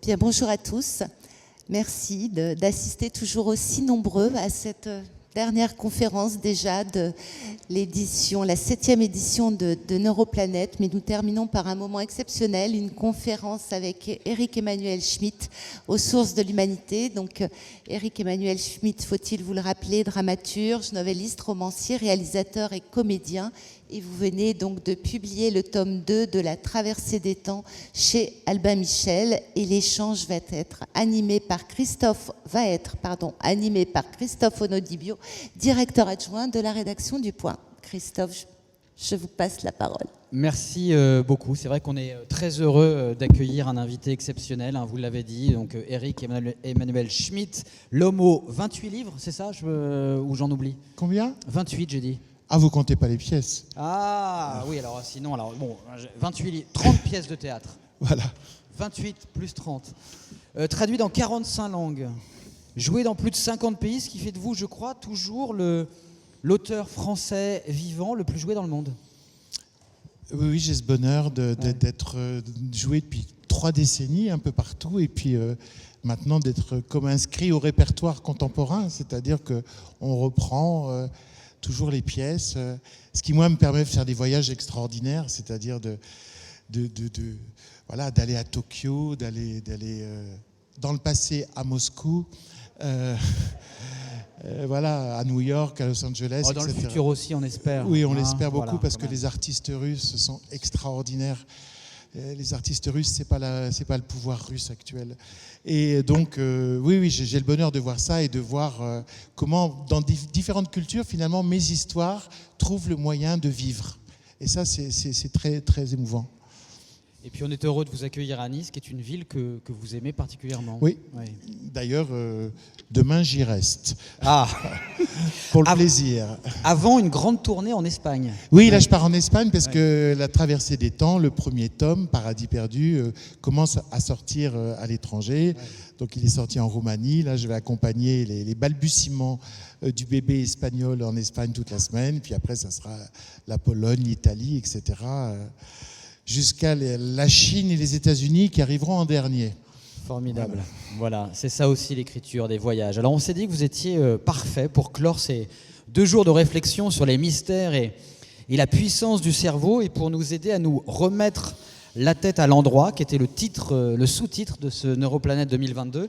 Bien, bonjour à tous. Merci d'assister toujours aussi nombreux à cette dernière conférence déjà de l'édition, la 7e édition de Neuroplanète. Mais nous terminons par un moment exceptionnel, une conférence avec Éric Emmanuel Schmitt aux sources de l'humanité. Donc Éric Emmanuel Schmitt, faut-il vous le rappeler, dramaturge, novelliste, romancier, réalisateur et comédien. Et vous venez donc de publier le tome 2 de La Traversée des temps chez Albin Michel. Et l'échange va être animé par Christophe Onodibio, directeur adjoint de la rédaction du Point. Christophe, je vous passe la parole. Merci beaucoup. C'est vrai qu'on est très heureux d'accueillir un invité exceptionnel, hein, vous l'avez dit, donc Éric Emmanuel Schmitt, l'homme aux 28 livres, c'est ça ou j'en oublie? Combien? 28, j'ai dit. Ah, vous comptez pas les pièces? Ah oui, alors sinon, bon, 28, 30 pièces de théâtre. Voilà. 28 plus 30. Traduit dans 45 langues. Joué dans plus de 50 pays, ce qui fait de vous, je crois, toujours l'auteur français vivant le plus joué dans le monde. Oui, j'ai ce bonheur d'être joué depuis 3 décennies un peu partout et puis maintenant d'être comme inscrit au répertoire contemporain, c'est-à-dire qu'on reprend toujours les pièces, ce qui moi me permet de faire des voyages extraordinaires, c'est-à-dire d'aller à Tokyo, d'aller dans le passé à Moscou, à New York, à Los Angeles, dans etc. le futur aussi, on espère. Oui, on l'espère beaucoup, parce que même. les artistes russes sont extraordinaires. Les artistes russes, c'est pas le pouvoir russe actuel. Et donc, oui, j'ai le bonheur de voir ça et de voir comment, dans différentes cultures, finalement, mes histoires trouvent le moyen de vivre. Et ça, c'est très, très émouvant. Et puis on est heureux de vous accueillir à Nice, qui est une ville que vous aimez particulièrement. Oui. D'ailleurs, demain j'y reste. Ah. Pour le plaisir. Avant une grande tournée en Espagne. Oui, là je pars en Espagne parce que La Traversée des temps, le premier tome, Paradis perdu, commence à sortir à l'étranger. Donc il est sorti en Roumanie. Là je vais accompagner les balbutiements du bébé espagnol en Espagne toute la semaine. Puis après ça sera la Pologne, l'Italie, etc. Jusqu'à la Chine et les États-Unis qui arriveront en dernier. Formidable. Voilà, c'est ça aussi l'écriture des voyages. Alors on s'est dit que vous étiez parfait pour clore ces 2 jours de réflexion sur les mystères et la puissance du cerveau, et pour nous aider à nous remettre la tête à l'endroit, qui était le sous-titre de ce Neuroplanète 2022.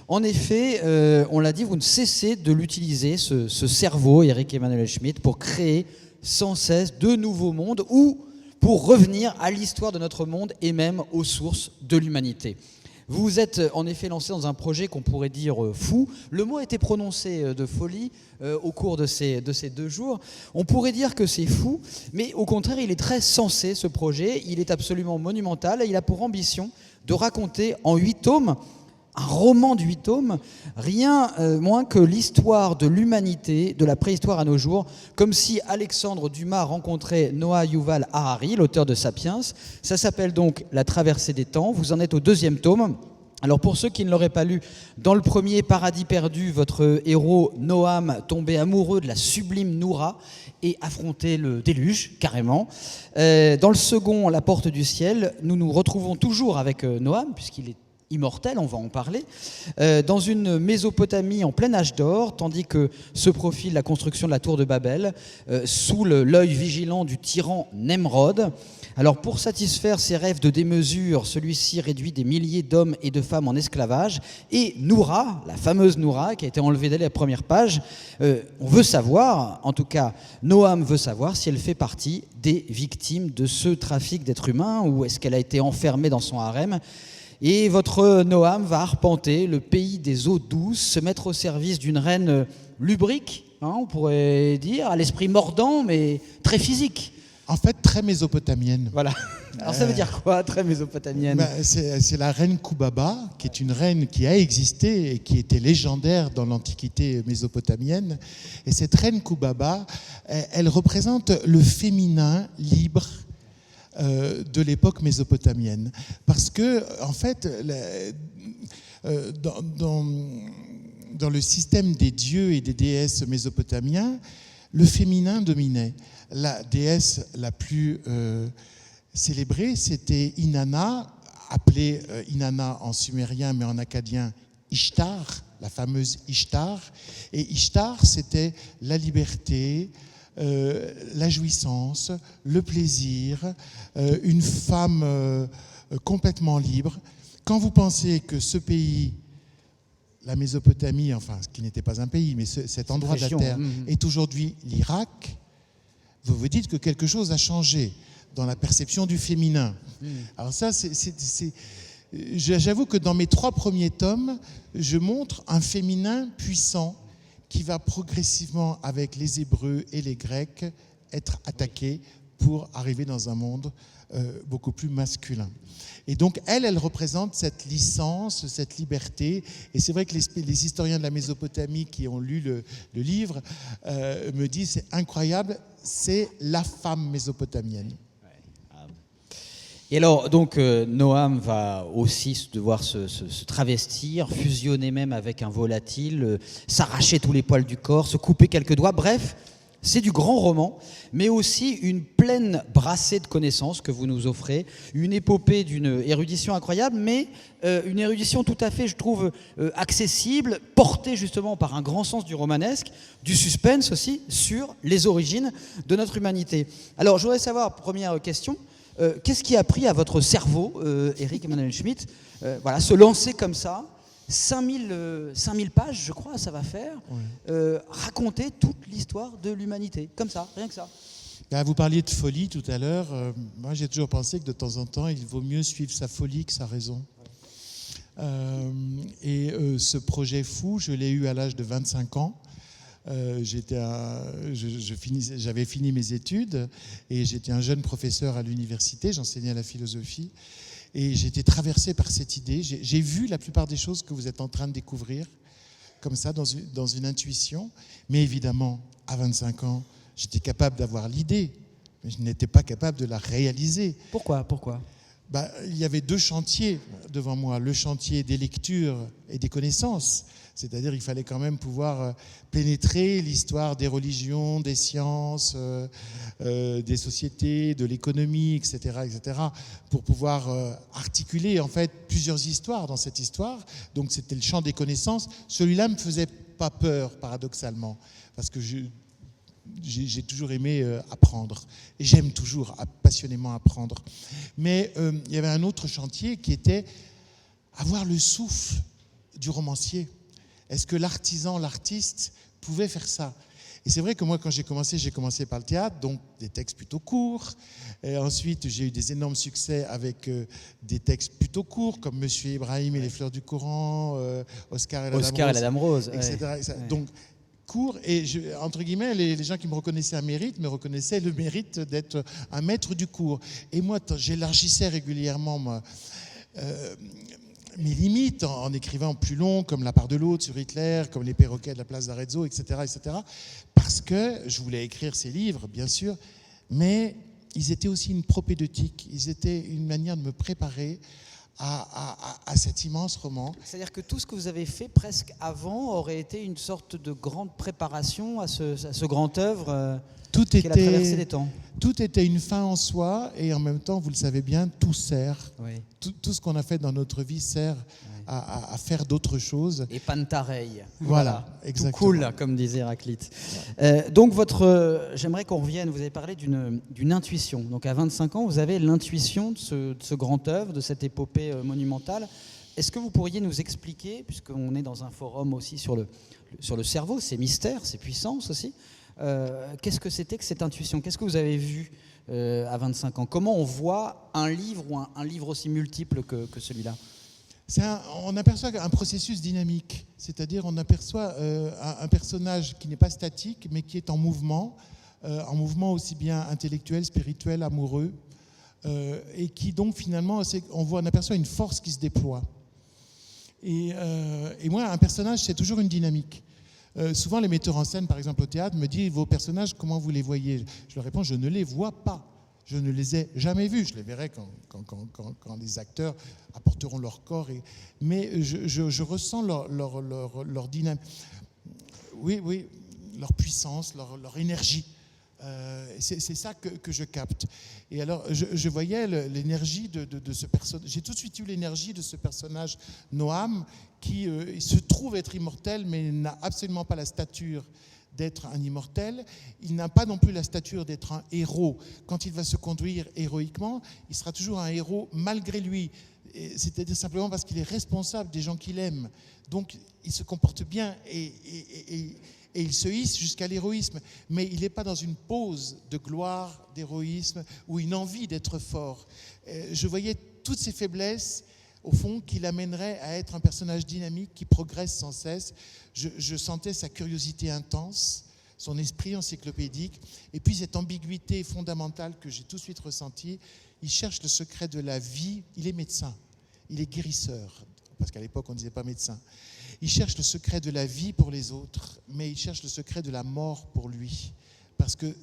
En effet, on l'a dit, vous ne cessez de l'utiliser, ce cerveau, Éric Emmanuel Schmitt, pour créer sans cesse de nouveaux mondes ou pour revenir à l'histoire de notre monde et même aux sources de l'humanité. Vous vous êtes en effet lancé dans un projet qu'on pourrait dire fou. Le mot a été prononcé de folie au cours de ces 2 jours. On pourrait dire que c'est fou, mais au contraire, il est très sensé, ce projet. Il est absolument monumental et il a pour ambition de raconter en 8 tomes, un roman de 8 tomes, rien moins que l'histoire de l'humanité, de la préhistoire à nos jours, comme si Alexandre Dumas rencontrait Noah Yuval Harari, l'auteur de Sapiens. Ça s'appelle donc La Traversée des temps. Vous en êtes au 2e tome. Alors pour ceux qui ne l'auraient pas lu, dans le premier, Paradis perdu, votre héros Noam tombait amoureux de la sublime Noura et affrontait le déluge, carrément. Dans le second, La Porte du ciel, nous nous retrouvons toujours avec Noam, puisqu'il est immortel, on va en parler, dans une Mésopotamie en plein âge d'or, tandis que se profile la construction de la tour de Babel, sous l'œil vigilant du tyran Nemrod. Alors pour satisfaire ses rêves de démesure, celui-ci réduit des milliers d'hommes et de femmes en esclavage, et Noura, la fameuse Noura, qui a été enlevée dès la première page, on veut savoir, en tout cas Noam veut savoir si elle fait partie des victimes de ce trafic d'êtres humains, ou est-ce qu'elle a été enfermée dans son harem. Et votre Noam va arpenter le pays des eaux douces, se mettre au service d'une reine lubrique, hein, on pourrait dire, à l'esprit mordant, mais très physique. En fait, très mésopotamienne. Voilà. Alors ça veut dire quoi, très mésopotamienne? C'est la reine Koubaba, qui est une reine qui a existé et qui était légendaire dans l'Antiquité mésopotamienne. Et cette reine Koubaba, elle représente le féminin libre de l'époque mésopotamienne. Parce que, en fait, dans le système des dieux et des déesses mésopotamiens, le féminin dominait. La déesse la plus célébrée, c'était Inanna, appelée Inanna en sumérien, mais en akkadien Ishtar, la fameuse Ishtar. Et Ishtar, c'était la liberté, la jouissance, le plaisir, une femme complètement libre. Quand vous pensez que ce pays, la Mésopotamie, enfin, ce qui n'était pas un pays, mais cet endroit de la terre, est aujourd'hui l'Irak, vous vous dites que quelque chose a changé dans la perception du féminin. Alors ça, j'avoue que dans mes 3 premiers tomes, je montre un féminin puissant qui va progressivement, avec les Hébreux et les Grecs, être attaqué pour arriver dans un monde beaucoup plus masculin. Et donc, elle représente cette licence, cette liberté. Et c'est vrai que les historiens de la Mésopotamie qui ont lu le livre me disent, c'est incroyable, c'est la femme mésopotamienne. Et alors, donc, Noam va aussi devoir se travestir, fusionner même avec un volatile, s'arracher tous les poils du corps, se couper quelques doigts. Bref, c'est du grand roman, mais aussi une pleine brassée de connaissances que vous nous offrez, une épopée d'une érudition incroyable, mais une érudition tout à fait, je trouve, accessible, portée justement par un grand sens du romanesque, du suspense aussi, sur les origines de notre humanité. Alors, je voudrais savoir, première question, qu'est-ce qui a pris à votre cerveau, Éric Emmanuel Schmitt, voilà, se lancer comme ça, 5000 pages, je crois, ça va faire, raconter toute l'histoire de l'humanité, comme ça, rien que ça. Vous parliez de folie tout à l'heure. Moi, j'ai toujours pensé que de temps en temps, il vaut mieux suivre sa folie que sa raison. Ce projet fou, je l'ai eu à l'âge de 25 ans. J'avais fini mes études et j'étais un jeune professeur à l'université, j'enseignais la philosophie et j'étais traversé par cette idée. J'ai vu la plupart des choses que vous êtes en train de découvrir comme ça dans une intuition, mais évidemment à 25 ans j'étais capable d'avoir l'idée, mais je n'étais pas capable de la réaliser. Pourquoi ? Il y avait 2 chantiers devant moi, le chantier des lectures et des connaissances. C'est-à-dire qu'il fallait quand même pouvoir pénétrer l'histoire des religions, des sciences, des sociétés, de l'économie, etc., pour pouvoir articuler en fait plusieurs histoires dans cette histoire. Donc c'était le champ des connaissances. Celui-là ne me faisait pas peur, paradoxalement, parce que j'ai toujours aimé apprendre. Et j'aime toujours passionnément apprendre. Mais il y avait un autre chantier qui était avoir le souffle du romancier. Est-ce que l'artisan, l'artiste pouvait faire ça ? Et c'est vrai que moi, quand j'ai commencé par le théâtre, donc des textes plutôt courts. Et ensuite, j'ai eu des énormes succès avec des textes plutôt courts, comme Monsieur Ibrahim et les fleurs du Coran, Oscar et la Dame Rose, etc. Ouais. Donc, court. Et entre guillemets, les gens qui me reconnaissaient un mérite me reconnaissaient le mérite d'être un maître du court. Et moi, j'élargissais régulièrement mes limites en écrivant plus long, comme La part de l'autre sur Hitler, comme Les perroquets de la place d'Arezzo, etc., parce que je voulais écrire ces livres, bien sûr, mais ils étaient aussi une propédeutique, ils étaient une manière de me préparer à cet immense roman. C'est-à-dire que tout ce que vous avez fait presque avant aurait été une sorte de grande préparation à ce grand œuvre qui est la traversée des temps. Tout était une fin en soi et en même temps, vous le savez bien, tout sert. Oui. Tout ce qu'on a fait dans notre vie sert à faire d'autres choses. Et pantareil. Voilà, exactement. Tout cool, comme disait Héraclite. Donc, j'aimerais qu'on revienne, vous avez parlé d'une intuition. Donc, à 25 ans, vous avez l'intuition de ce grand œuvre, de cette épopée monumentale. Est-ce que vous pourriez nous expliquer, puisqu'on est dans un forum aussi sur le cerveau, ses mystères, ses puissances aussi, qu'est-ce que c'était que cette intuition ? Qu'est-ce que vous avez vu à 25 ans ? Comment on voit un livre ou un livre aussi multiple que celui-là ? On aperçoit un processus dynamique, c'est-à-dire on aperçoit un personnage qui n'est pas statique, mais qui est en mouvement aussi bien intellectuel, spirituel, amoureux, et qui donc finalement, on aperçoit une force qui se déploie. Et moi, un personnage, c'est toujours une dynamique. Souvent, les metteurs en scène, par exemple au théâtre, me disent « Vos personnages, comment vous les voyez ?» Je leur réponds « Je ne les vois pas. Je ne les ai jamais vus. Je les verrai quand les acteurs apporteront leur corps. Mais je ressens leur dynamique. Oui, leur puissance, leur énergie. C'est ça que je capte. Et alors, je voyais l'énergie de ce personnage. J'ai tout de suite eu l'énergie de ce personnage, Noam, qui se trouve être immortel, mais n'a absolument pas la stature d'être un immortel. Il n'a pas non plus la stature d'être un héros. Quand il va se conduire héroïquement, il sera toujours un héros malgré lui. C'est-à-dire simplement parce qu'il est responsable des gens qu'il aime. Donc, il se comporte bien et il se hisse jusqu'à l'héroïsme. Mais il n'est pas dans une pose de gloire, d'héroïsme ou une envie d'être fort. Je voyais toutes ces faiblesses, au fond, qui l'amèneraient à être un personnage dynamique qui progresse sans cesse. Je sentais sa curiosité intense, son esprit encyclopédique, et puis cette ambiguïté fondamentale que j'ai tout de suite ressentie. Il cherche le secret de la vie. Il est médecin, il est guérisseur, parce qu'à l'époque on ne disait pas médecin. Il cherche le secret de la vie pour les autres, mais il cherche le secret de la mort pour lui, parce que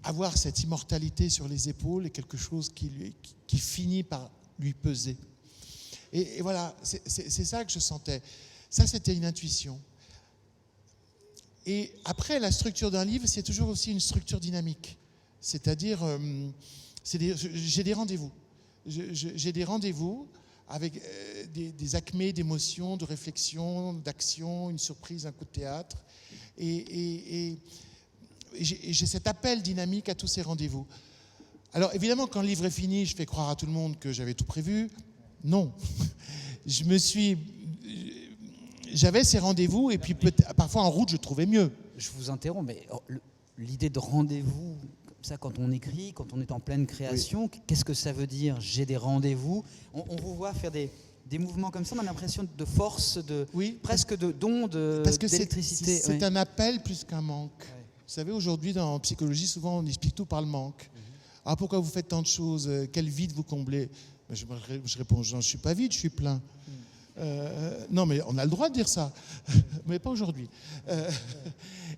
avoir cette immortalité sur les épaules est quelque chose qui finit par lui peser. Et voilà, c'est ça que je sentais. Ça, c'était une intuition. Et après, la structure d'un livre, c'est toujours aussi une structure dynamique. C'est-à-dire, j'ai des rendez-vous. J'ai des rendez-vous avec des acmés d'émotions, de réflexion, d'action, une surprise, un coup de théâtre. Et j'ai cet appel dynamique à tous ces rendez-vous. Alors, évidemment, quand le livre est fini, je fais croire à tout le monde que j'avais tout prévu. Non. J'avais ces rendez-vous et puis parfois en route, je trouvais mieux. Je vous interromps, mais l'idée de rendez-vous, comme ça, quand on écrit, quand on est en pleine création, oui. Qu'est-ce que ça veut dire? J'ai des rendez-vous. On vous voit faire des mouvements comme ça, on a l'impression de force, presque d'onde, d'électricité. C'est un appel plus qu'un manque. Oui. Vous savez, aujourd'hui, en psychologie, souvent, on explique tout par le manque. Ah, pourquoi vous faites tant de choses? Quel vide vous comblez? Je réponds, je ne suis pas vide, je suis plein. Non, mais on a le droit de dire ça, mais pas aujourd'hui.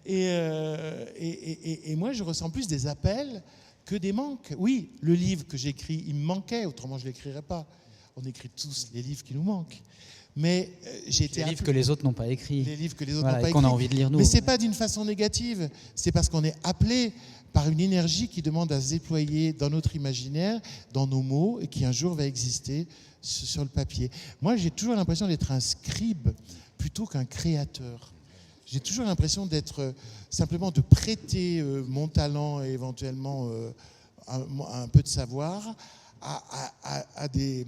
Et moi, je ressens plus des appels que des manques. Oui, le livre que j'écris, il me manquait, autrement je ne l'écrirais pas. On écrit tous les livres qui nous manquent. Mais j'ai été les livres que les autres n'ont pas écrits. Les livres que les autres n'ont pas écrits. Qu'on a envie de lire nous. Mais ce n'est pas d'une façon négative. C'est parce qu'on est appelé par une énergie qui demande à se déployer dans notre imaginaire, dans nos mots, et qui un jour va exister sur le papier. Moi, j'ai toujours l'impression d'être un scribe plutôt qu'un créateur. J'ai toujours l'impression d'être simplement de prêter mon talent et éventuellement un peu de savoir à des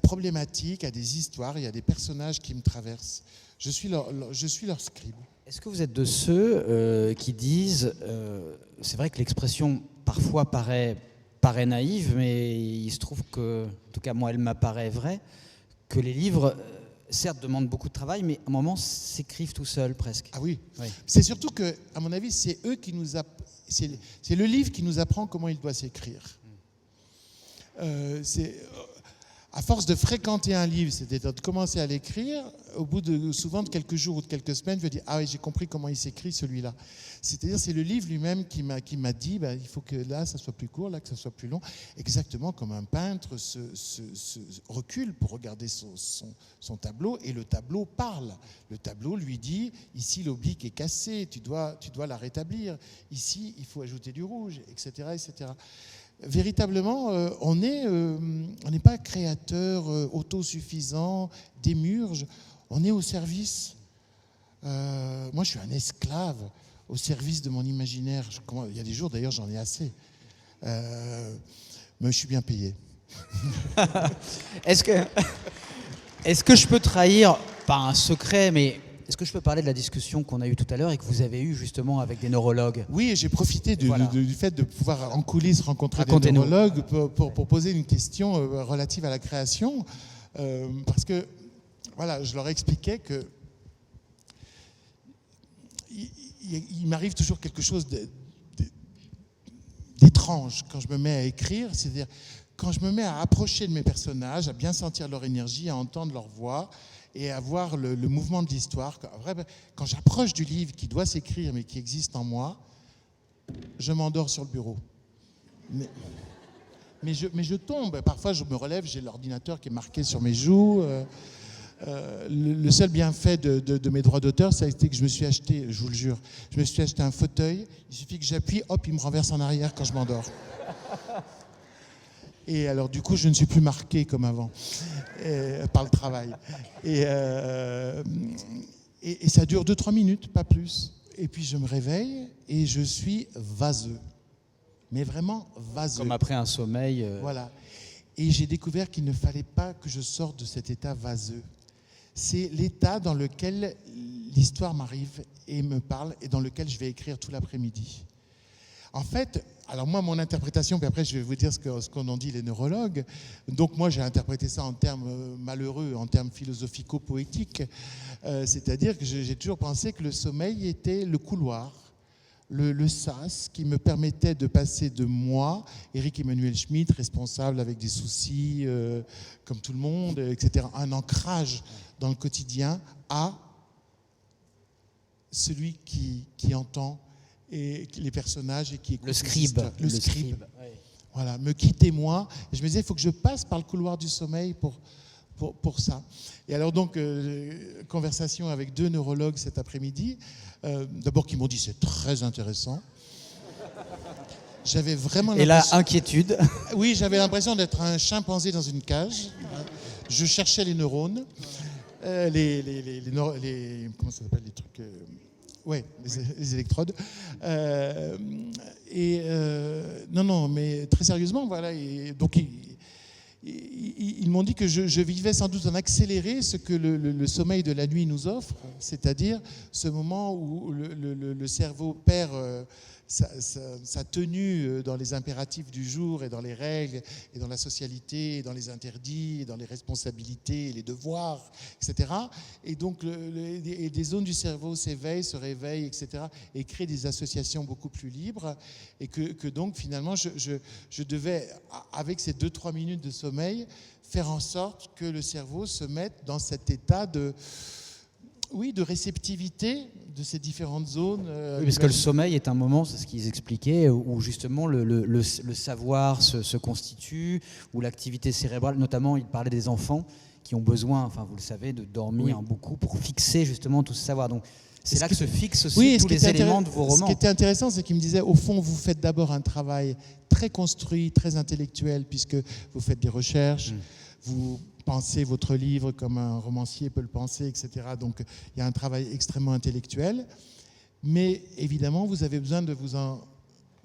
problématiques, à des histoires et à des personnages qui me traversent. Je suis leur scribe. Est-ce que vous êtes de ceux qui disent, c'est vrai que l'expression parfois paraît naïve, mais il se trouve que, en tout cas moi elle m'apparaît vraie, que les livres, certes demandent beaucoup de travail, mais à un moment s'écrivent tout seuls presque. Ah oui. C'est surtout que, à mon avis, c'est c'est le livre qui nous apprend comment il doit s'écrire. À force de fréquenter un livre, c'est-à-dire de commencer à l'écrire, au bout souvent de quelques jours ou de quelques semaines, je dis « Ah oui, j'ai compris comment il s'écrit celui-là ». C'est-à-dire c'est le livre lui-même qui m'a dit il faut que là, ça soit plus court, là, que ça soit plus long. Exactement comme un peintre se recule pour regarder son tableau, et le tableau parle. Le tableau lui dit « Ici, l'oblique est cassé, tu dois la rétablir. Ici, il faut ajouter du rouge, etc. etc. » Véritablement, on n'est pas créateur, autosuffisant, démurge, on est au service. Moi, je suis un esclave au service de mon imaginaire. Il y a des jours, d'ailleurs, j'en ai assez. Mais je suis bien payé. Est-ce que je peux trahir, pas un secret, mais... Est-ce que je peux parler de la discussion qu'on a eue tout à l'heure et que vous avez eue justement avec des neurologues? Oui, j'ai profité du fait de pouvoir en coulisses rencontrer des neurologues pour poser une question relative à la création. Parce que, voilà, je leur expliquais que il m'arrive toujours quelque chose d'étrange quand je me mets à écrire. C'est-à-dire, quand je me mets à approcher de mes personnages, à bien sentir leur énergie, à entendre leur voix, et à voir le mouvement de l'histoire. Quand j'approche du livre qui doit s'écrire mais qui existe en moi, je m'endors sur le bureau. Mais je tombe. Parfois, je me relève, j'ai l'ordinateur qui est marqué sur mes joues. Le seul bienfait de mes droits d'auteur, ça a été que je me suis acheté, je vous le jure, je me suis acheté un fauteuil. Il suffit que j'appuie, hop, il me renverse en arrière quand je m'endors. Et alors, du coup, je ne suis plus marqué comme avant par le travail. Et ça dure 2-3 minutes, pas plus. Et puis, je me réveille et je suis vaseux. Mais vraiment vaseux. Comme après un sommeil. Voilà. Et j'ai découvert qu'il ne fallait pas que je sorte de cet état vaseux. C'est l'état dans lequel l'histoire m'arrive et me parle et dans lequel je vais écrire tout l'après-midi. En fait, alors moi, mon interprétation, puis après je vais vous dire ce qu'en ont dit les neurologues. Donc moi, j'ai interprété ça en termes malheureux, en termes philosophico-poétiques. C'est-à-dire que j'ai toujours pensé que le sommeil était le couloir, le sas qui me permettait de passer de moi, Éric Emmanuel Schmitt, responsable avec des soucis comme tout le monde, etc., un ancrage dans le quotidien, à celui qui entend et les personnages et qui écoute le scribe. Le scribe. Ouais. Voilà, me quitter moi. Et je me disais, il faut que je passe par le couloir du sommeil pour ça. Et alors donc, conversation avec 2 neurologues cet après-midi, d'abord qui m'ont dit c'est très intéressant. J'avais vraiment Et là, inquiétude. Oui, j'avais l'impression d'être un chimpanzé dans une cage. Je cherchais les neurones, comment ça s'appelle les trucs les électrodes. Non, mais très sérieusement, voilà. Et donc ils m'ont dit que je vivais sans doute en accéléré ce que le sommeil de la nuit nous offre, c'est-à-dire ce moment où le cerveau perd sa tenue dans les impératifs du jour et dans les règles et dans la socialité et dans les interdits et dans les responsabilités et les devoirs, etc. Et donc des zones du cerveau s'éveillent, se réveillent, etc. et créent des associations beaucoup plus libres et que donc finalement je devais, avec ces 2-3 minutes de sommeil, faire en sorte que le cerveau se mette dans cet état de réceptivité de ces différentes zones. Oui, parce que le sommeil est un moment, c'est ce qu'ils expliquaient, où justement le savoir se constitue, où l'activité cérébrale, notamment ils parlaient des enfants qui ont besoin, enfin vous le savez, de dormir beaucoup pour fixer justement tout ce savoir. Donc c'est là que se fixent aussi tous les éléments de vos romans. Ce qui était intéressant, c'est qu'il me disait, au fond, vous faites d'abord un travail très construit, très intellectuel, puisque vous faites des recherches, vous pensez votre livre comme un romancier peut le penser, etc. Donc il y a un travail extrêmement intellectuel. Mais évidemment, vous avez besoin de vous en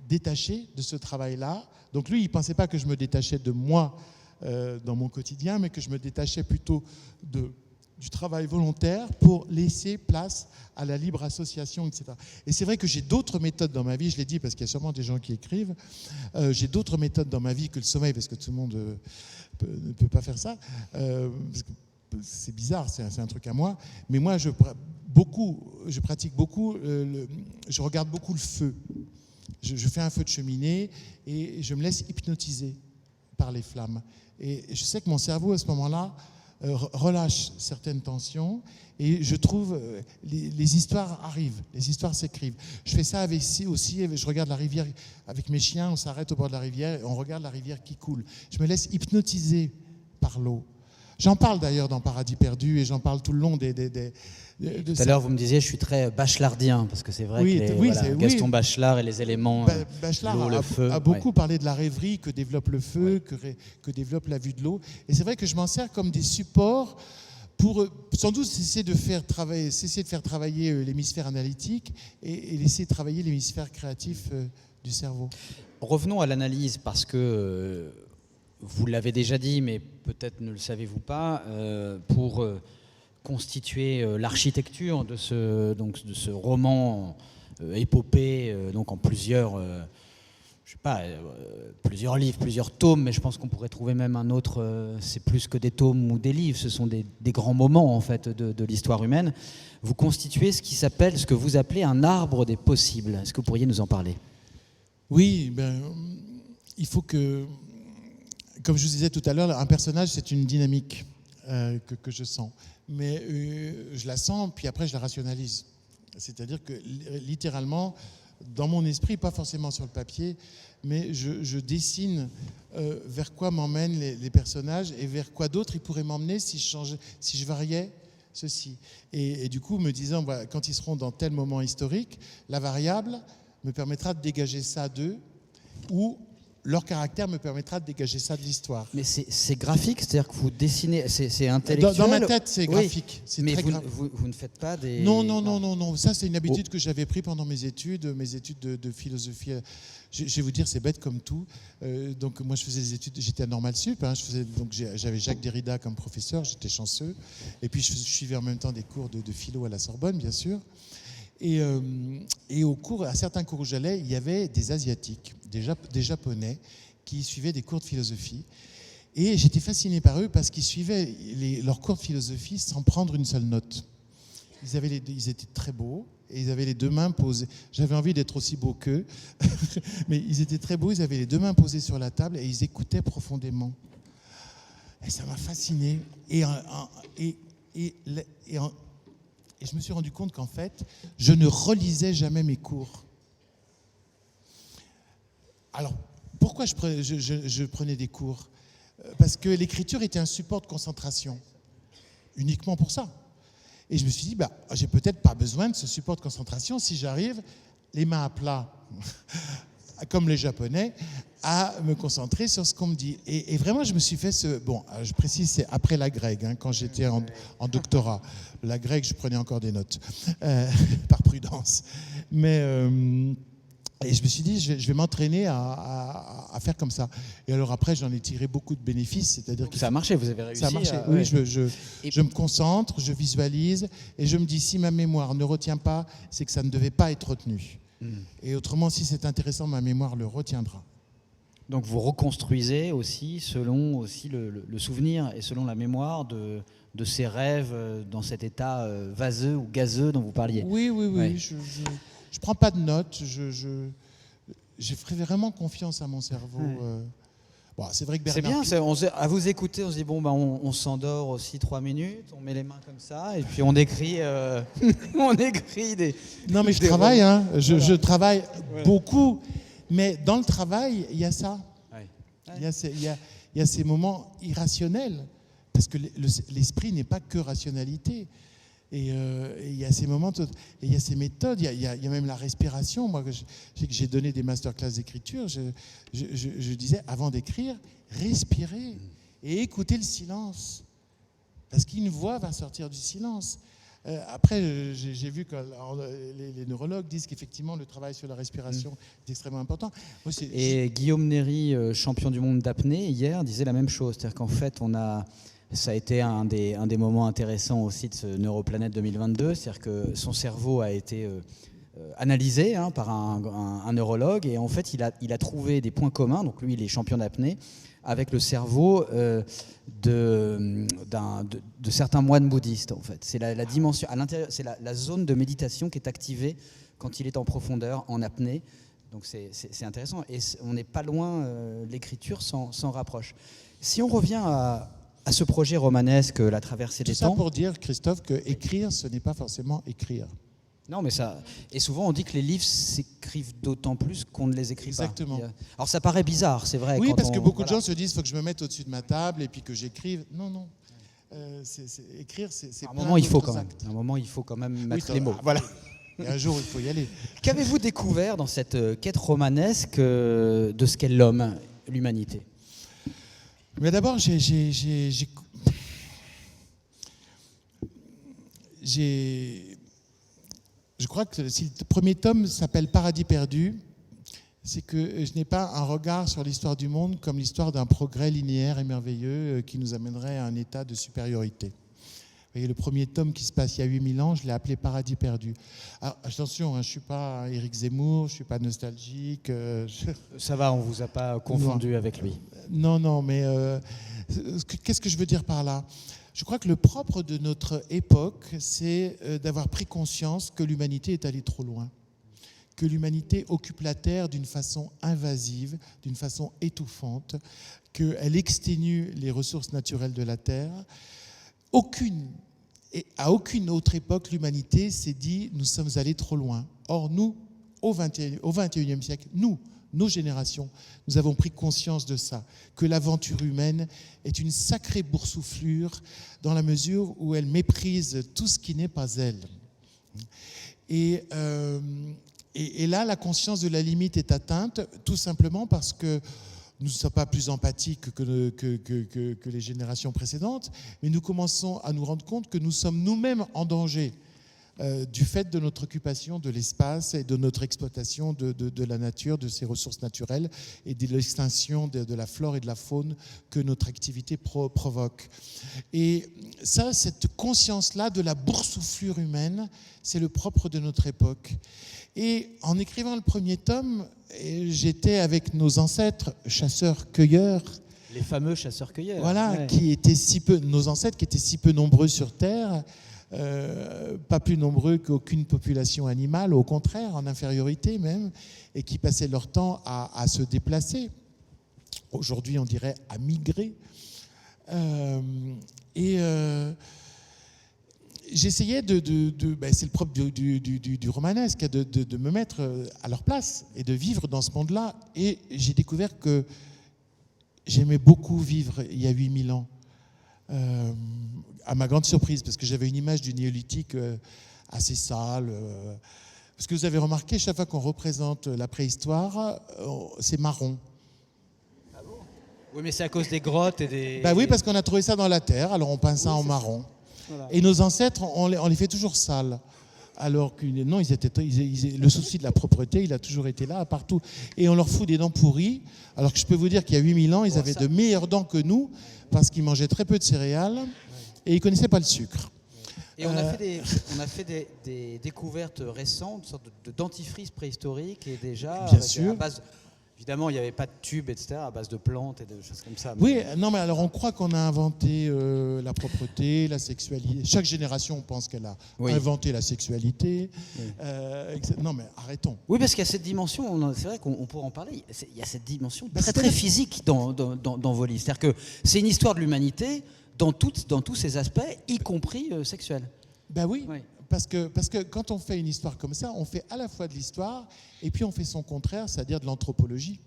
détacher de ce travail-là. Donc lui, il ne pensait pas que je me détachais de moi dans mon quotidien, mais que je me détachais plutôt du travail volontaire pour laisser place à la libre association, etc. Et c'est vrai que j'ai d'autres méthodes dans ma vie, je l'ai dit parce qu'il y a sûrement des gens qui écrivent, j'ai d'autres méthodes dans ma vie que le sommeil, parce que tout le monde ne peut pas faire ça, parce que c'est bizarre, c'est un truc à moi, mais moi je pratique beaucoup, je regarde beaucoup le feu. Je fais un feu de cheminée et je me laisse hypnotiser par les flammes. Et je sais que mon cerveau à ce moment-là relâche certaines tensions et je trouve les histoires arrivent, les histoires s'écrivent. Je fais ça aussi, je regarde la rivière avec mes chiens, on s'arrête au bord de la rivière et on regarde la rivière qui coule. Je me laisse hypnotiser par l'eau. J'en parle d'ailleurs dans Paradis perdu et j'en parle tout le long de tout à l'heure, vous me disiez, je suis très bachelardien, parce que c'est vrai que Gaston Bachelard et les éléments, Bachelard l'eau, le feu. a beaucoup parlé de la rêverie que développe le feu, que développe la vue de l'eau. Et c'est vrai que je m'en sers comme des supports pour sans doute cesser de faire travailler l'hémisphère analytique et laisser travailler l'hémisphère créatif du cerveau. Revenons à l'analyse, parce que vous l'avez déjà dit, mais peut-être ne le savez-vous pas, pour constituer l'architecture de ce roman épopée, donc en plusieurs plusieurs livres, plusieurs tomes, mais je pense qu'on pourrait trouver même un autre, c'est plus que des tomes ou des livres, ce sont des grands moments en fait de l'histoire humaine. Vous constituez ce que vous appelez un arbre des possibles. Est-ce que vous pourriez nous en parler ? Oui, il faut que, comme je vous disais tout à l'heure, un personnage c'est une dynamique que je sens. Mais je la sens, puis après je la rationalise. C'est-à-dire que littéralement, dans mon esprit, pas forcément sur le papier, mais je dessine vers quoi m'emmènent les personnages et vers quoi d'autres ils pourraient m'emmener si je variais ceci. Et du coup, me disant, voilà, quand ils seront dans tel moment historique, la variable me permettra de dégager ça d'eux, ou leur caractère me permettra de dégager ça de l'histoire. Mais c'est graphique, c'est-à-dire que vous dessinez, c'est intellectuel. Dans ma tête, c'est graphique. Oui, mais vous ne faites pas des... Non. Ça, c'est une habitude que j'avais prise pendant mes études de philosophie. Je vais vous dire, c'est bête comme tout. Donc, moi, je faisais des études, j'étais à Normal Sup. Donc, j'avais Jacques Derrida comme professeur, j'étais chanceux. Et puis, je suivais en même temps des cours de philo à la Sorbonne, bien sûr. Et à certains cours où j'allais, il y avait des Asiatiques, des Japonais, qui suivaient des cours de philosophie. Et j'étais fasciné par eux parce qu'ils suivaient leurs cours de philosophie sans prendre une seule note. Ils étaient très beaux et ils avaient les deux mains posées. J'avais envie d'être aussi beau qu'eux, mais ils étaient très beaux, ils avaient les deux mains posées sur la table et ils écoutaient profondément. Et ça m'a fasciné. Et je me suis rendu compte qu'en fait, je ne relisais jamais mes cours. Alors, pourquoi je prenais des cours ? Parce que l'écriture était un support de concentration, uniquement pour ça. Et je me suis dit, j'ai peut-être pas besoin de ce support de concentration si j'arrive, les mains à plat, comme les Japonais, à me concentrer sur ce qu'on me dit. Et vraiment, je me suis fait je précise, c'est après la grecque, quand j'étais en doctorat. La grecque, je prenais encore des notes, par prudence. Et je me suis dit, je vais m'entraîner à faire comme ça. Et alors après, j'en ai tiré beaucoup de bénéfices. C'est-à-dire que ça a marché, vous avez réussi. Ça a marché, oui. Je me concentre, je visualise, et je me dis, si ma mémoire ne retient pas, c'est que ça ne devait pas être retenu. Et autrement, si c'est intéressant, ma mémoire le retiendra. Donc vous reconstruisez aussi selon aussi le souvenir et selon la mémoire de ces rêves dans cet état vaseux ou gazeux dont vous parliez. Oui. Ouais. Je prends pas de notes. J'ai vraiment confiance à mon cerveau. Ouais. C'est vrai que Bernard... C'est bien, à vous écouter, on se dit, on s'endort aussi 3 minutes, on met les mains comme ça, et puis on écrit, des... Non, mais je travaille, je travaille beaucoup, mais dans le travail, il y a ça. Ouais. Il y a ces moments irrationnels, parce que l'esprit n'est pas que rationalité. Et il y a ces moments, et il y a ces méthodes, il y a même la respiration. Moi, j'ai donné des masterclass d'écriture, je disais, avant d'écrire, respirez et écoutez le silence. Parce qu'une voix va sortir du silence. Après, j'ai vu que les neurologues disent qu'effectivement, le travail sur la respiration est extrêmement important. Moi, Guillaume Néry, champion du monde d'apnée, hier, disait la même chose. C'est-à-dire qu'en fait, ça a été un des moments intéressants aussi de ce Neuroplanète 2022, c'est-à-dire que son cerveau a été analysé par un neurologue, et en fait il a trouvé des points communs, donc lui il est champion d'apnée, avec le cerveau de certains moines bouddhistes en fait. C'est la dimension, à l'intérieur, c'est la zone de méditation qui est activée quand il est en profondeur, en apnée. Donc c'est intéressant, et on n'est pas loin, l'écriture s'en rapproche. Si on revient à ce projet romanesque, la traversée des temps. Tout ça pour dire, Christophe, que écrire, ce n'est pas forcément écrire. Non, mais ça. Et souvent, on dit que les livres s'écrivent d'autant plus qu'on ne les écrit pas. Exactement. Alors, ça paraît bizarre, c'est vrai. Oui, parce que beaucoup de gens se disent, il faut que je me mette au-dessus de ma table et puis que j'écrive. Non. Écrire, c'est un moment, il faut quand même. À un moment, il faut quand même mettre les mots. Voilà. Et un jour, il faut y aller. Qu'avez-vous découvert dans cette quête romanesque de ce qu'est l'homme, l'humanité ? Mais d'abord, je crois que si le premier tome s'appelle Paradis perdu, c'est que je n'ai pas un regard sur l'histoire du monde comme l'histoire d'un progrès linéaire et merveilleux qui nous amènerait à un état de supériorité. Vous voyez, le premier tome qui se passe il y a 8000 ans, je l'ai appelé Paradis perdu. Alors, attention, je ne suis pas Éric Zemmour, je ne suis pas nostalgique. Ça va, on ne vous a pas confondu avec lui. Non, mais qu'est-ce que je veux dire par là ? Je crois que le propre de notre époque, c'est d'avoir pris conscience que l'humanité est allée trop loin, que l'humanité occupe la Terre d'une façon invasive, d'une façon étouffante, qu'elle exténue les ressources naturelles de la Terre. À aucune autre époque, l'humanité s'est dit « nous sommes allés trop loin ». Or, nous, au XXIe siècle, nos générations, nous avons pris conscience de ça, que l'aventure humaine est une sacrée boursouflure dans la mesure où elle méprise tout ce qui n'est pas elle. Et là, la conscience de la limite est atteinte, tout simplement parce que nous ne sommes pas plus empathiques que les générations précédentes, mais nous commençons à nous rendre compte que nous sommes nous-mêmes en danger du fait de notre occupation de l'espace et de notre exploitation de la nature, de ses ressources naturelles et de l'extinction de la flore et de la faune que notre activité provoque. Et ça, cette conscience-là de la boursouflure humaine, c'est le propre de notre époque. Et en écrivant le premier tome, j'étais avec nos ancêtres chasseurs-cueilleurs. Les fameux chasseurs-cueilleurs. Voilà, ouais. Nos ancêtres qui étaient si peu nombreux sur Terre, pas plus nombreux qu'aucune population animale, au contraire, en infériorité même, et qui passaient leur temps à se déplacer. Aujourd'hui, on dirait à migrer. J'essayais c'est le propre du romanesque, de me mettre à leur place et de vivre dans ce monde-là. Et j'ai découvert que j'aimais beaucoup vivre il y a 8000 ans. À ma grande surprise, parce que j'avais une image du néolithique assez sale. Parce que vous avez remarqué, chaque fois qu'on représente la préhistoire, c'est marron. Ah bon ? Oui, mais c'est à cause des grottes et des... Oui, parce qu'on a trouvé ça dans la terre, alors on peint ça en marron. Voilà. Et nos ancêtres, on les fait toujours sales. Alors que non, le souci de la propreté, il a toujours été là, partout. Et on leur fout des dents pourries, alors que je peux vous dire qu'il y a 8000 ans, ils avaient de meilleures dents que nous, parce qu'ils mangeaient très peu de céréales, et ils ne connaissaient pas le sucre. Et on a fait des découvertes récentes, une sorte de dentifrice préhistorique, et déjà, bien sûr. À base, évidemment, il n'y avait pas de tubes, etc., à base de plantes et de choses comme ça. Oui, non, mais alors on croit qu'on a inventé la propreté, la sexualité. Chaque génération pense qu'elle a inventé la sexualité. Oui. Non, mais arrêtons. Oui, parce qu'il y a cette dimension, c'est vrai qu'on pourrait en parler, il y a cette dimension très physique dans vos livres. C'est-à-dire que c'est une histoire de l'humanité dans tous ses aspects, y compris sexuels. Oui. Parce que quand on fait une histoire comme ça, on fait à la fois de l'histoire et puis on fait son contraire, c'est-à-dire de l'anthropologie.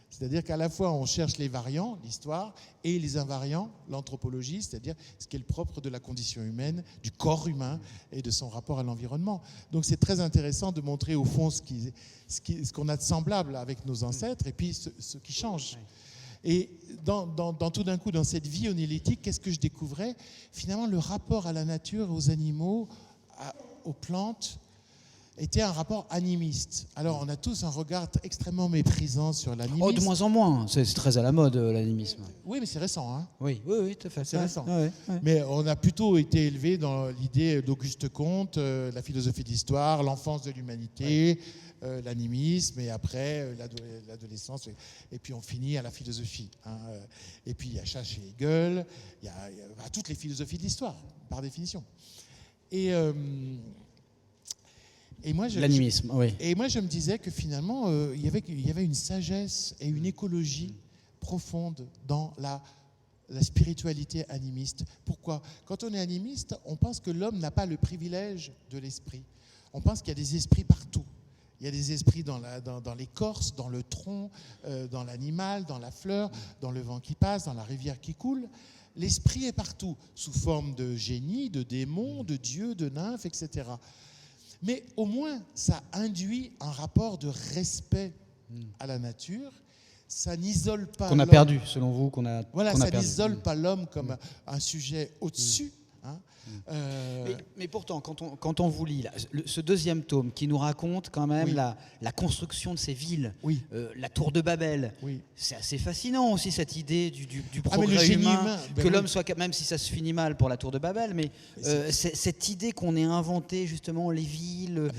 C'est-à-dire qu'à la fois on cherche les variants, l'histoire, et les invariants, l'anthropologie, c'est-à-dire ce qui est le propre de la condition humaine, du corps humain et de son rapport à l'environnement. Donc c'est très intéressant de montrer au fond ce qu'on a de semblable avec nos ancêtres et puis ce qui change. Et tout d'un coup, dans cette vie onéolithique, qu'est-ce que je découvrais ? Finalement, le rapport à la nature, aux animaux, aux plantes, était un rapport animiste. Alors, on a tous un regard extrêmement méprisant sur l'animisme. Oh, de moins en moins. C'est très à la mode, l'animisme. Oui, mais c'est récent. Hein. Oui, tout à fait. C'est récent. Ouais. Mais on a plutôt été élevé dans l'idée d'Auguste Comte, la philosophie de l'histoire, l'enfance de l'humanité, l'animisme, et après l'adolescence. Et puis on finit à la philosophie. Hein. Et puis il y a Schacht et Hegel, il y a toutes les philosophies de l'histoire, par définition. Et moi, l'animisme, oui. Et moi, je me disais que finalement, il y avait une sagesse et une écologie profonde dans la spiritualité animiste. Pourquoi ? Quand on est animiste, on pense que l'homme n'a pas le privilège de l'esprit. On pense qu'il y a des esprits partout. Il y a des esprits dans l'écorce, dans le tronc, dans l'animal, dans la fleur, dans le vent qui passe, dans la rivière qui coule. L'esprit est partout, sous forme de génie, de démons, de dieux, de nymphes, etc. Mais au moins, ça induit un rapport de respect à la nature. Ça n'isole pas qu'on a l'homme. Perdu, selon vous, ça n'isole pas l'homme comme un sujet au-dessus. Hein. Mais pourtant, quand on vous lit ce deuxième tome qui nous raconte quand même la construction de ces villes, la tour de Babel, c'est assez fascinant aussi cette idée du progrès humain, que l'homme soit, même si ça se finit mal pour la tour de Babel, mais cette idée qu'on ait inventé justement les villes,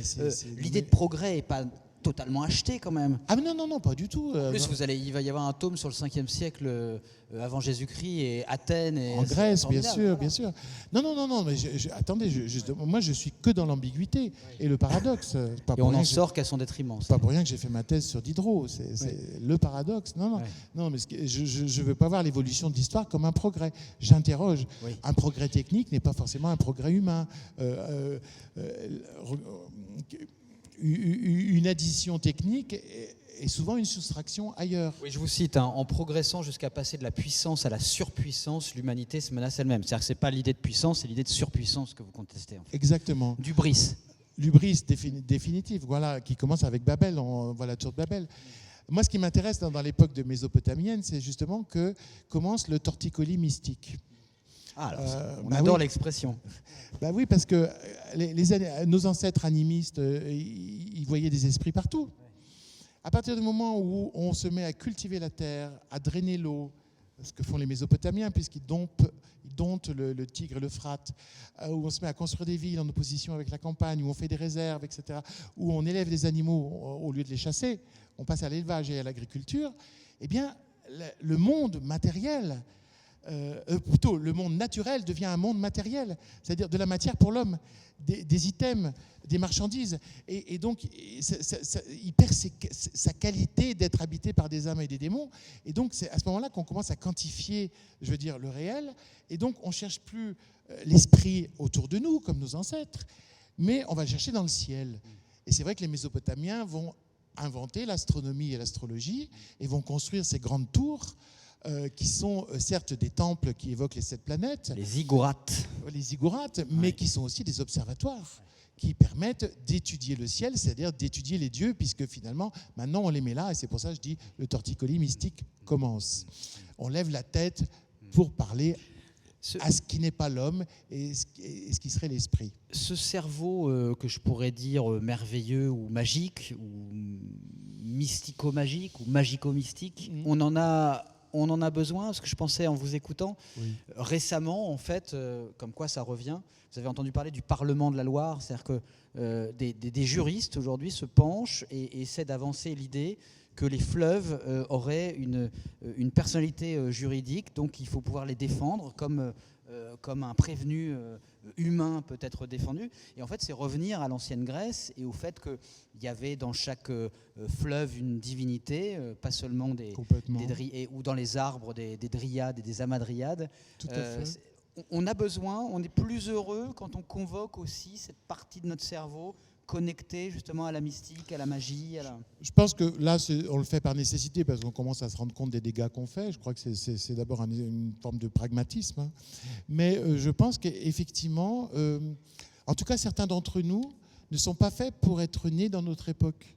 l'idée de progrès n'est pas totalement acheté quand même. Ah non, pas du tout. En plus, il va y avoir un tome sur le 5e siècle avant Jésus-Christ et Athènes. Et en Grèce, bien sûr. Non, mais attendez, moi je suis que dans l'ambiguïté et le paradoxe. Et on n'en sort qu'à son détriment. C'est pas pour rien que j'ai fait ma thèse sur Diderot, c'est le paradoxe. Non, mais je ne veux pas voir l'évolution de l'histoire comme un progrès. J'interroge. Un progrès technique n'est pas forcément un progrès humain. une addition technique est souvent une soustraction ailleurs. Oui, je vous cite, hein, en progressant jusqu'à passer de la puissance à la surpuissance, l'humanité se menace elle-même. C'est-à-dire que ce n'est pas l'idée de puissance, c'est l'idée de surpuissance que vous contestez. En fait. Exactement. D'hubris. L'hubris définitive, voilà, qui commence avec Babel, on voit la tour de Babel. Moi, ce qui m'intéresse dans l'époque de Mésopotamienne, c'est justement que commence le torticolis mystique. Ah, alors, on adore l'expression. Bah oui, parce que nos ancêtres animistes, ils voyaient des esprits partout. À partir du moment où on se met à cultiver la terre, à drainer l'eau, ce que font les Mésopotamiens, puisqu'ils domptent le Tigre et l'Euphrate, où on se met à construire des villes en opposition avec la campagne, où on fait des réserves, etc., où on élève des animaux au lieu de les chasser, on passe à l'élevage et à l'agriculture, eh bien, le monde matériel, plutôt le monde naturel devient un monde matériel, c'est-à-dire de la matière pour l'homme, des items, des marchandises, et donc il perd sa qualité d'être habité par des âmes et des démons, et donc c'est à ce moment-là qu'on commence à quantifier, je veux dire, le réel, et donc on ne cherche plus l'esprit autour de nous, comme nos ancêtres, mais on va le chercher dans le ciel. Et c'est vrai que les Mésopotamiens vont inventer l'astronomie et l'astrologie, et vont construire ces grandes tours, qui sont certes des temples qui évoquent les 7 planètes. Les ziggourats. Les ziggourats, mais qui sont aussi des observatoires qui permettent d'étudier le ciel, c'est-à-dire d'étudier les dieux, puisque finalement, maintenant on les met là, et c'est pour ça que je dis le torticolis mystique commence. On lève la tête pour parler à ce qui n'est pas l'homme et ce qui serait l'esprit. Ce cerveau que je pourrais dire merveilleux ou magique, ou mystico-magique, ou magico-mystique, on en a besoin, parce que je pensais en vous écoutant, récemment, en fait, comme quoi ça revient, vous avez entendu parler du Parlement de la Loire, c'est-à-dire que des juristes aujourd'hui se penchent et essaient d'avancer l'idée que les fleuves auraient une personnalité juridique, donc il faut pouvoir les défendre comme un prévenu humain peut être défendu. Et en fait, c'est revenir à l'ancienne Grèce et au fait qu'il y avait dans chaque fleuve une divinité, pas seulement ou dans les arbres des dryades et des amadryades. Tout à fait. On a besoin, on est plus heureux quand on convoque aussi cette partie de notre cerveau connectée justement à la mystique, à la magie. Je pense que là, on le fait par nécessité parce qu'on commence à se rendre compte des dégâts qu'on fait. Je crois que c'est d'abord une forme de pragmatisme. Hein. Mais je pense qu'effectivement, en tout cas, certains d'entre nous ne sont pas faits pour être nés dans notre époque.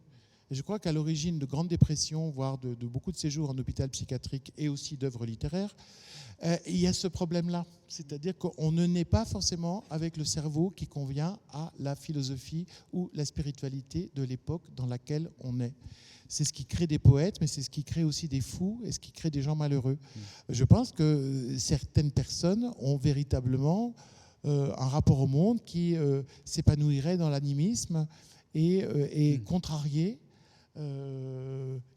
Et je crois qu'à l'origine de grandes dépressions, voire de beaucoup de séjours en hôpital psychiatrique et aussi d'œuvres littéraires, il y a ce problème-là. C'est-à-dire qu'on ne naît pas forcément avec le cerveau qui convient à la philosophie ou la spiritualité de l'époque dans laquelle on est. C'est ce qui crée des poètes, mais c'est ce qui crée aussi des fous et ce qui crée des gens malheureux. Je pense que certaines personnes ont véritablement un rapport au monde qui s'épanouirait dans l'animisme et contrarié,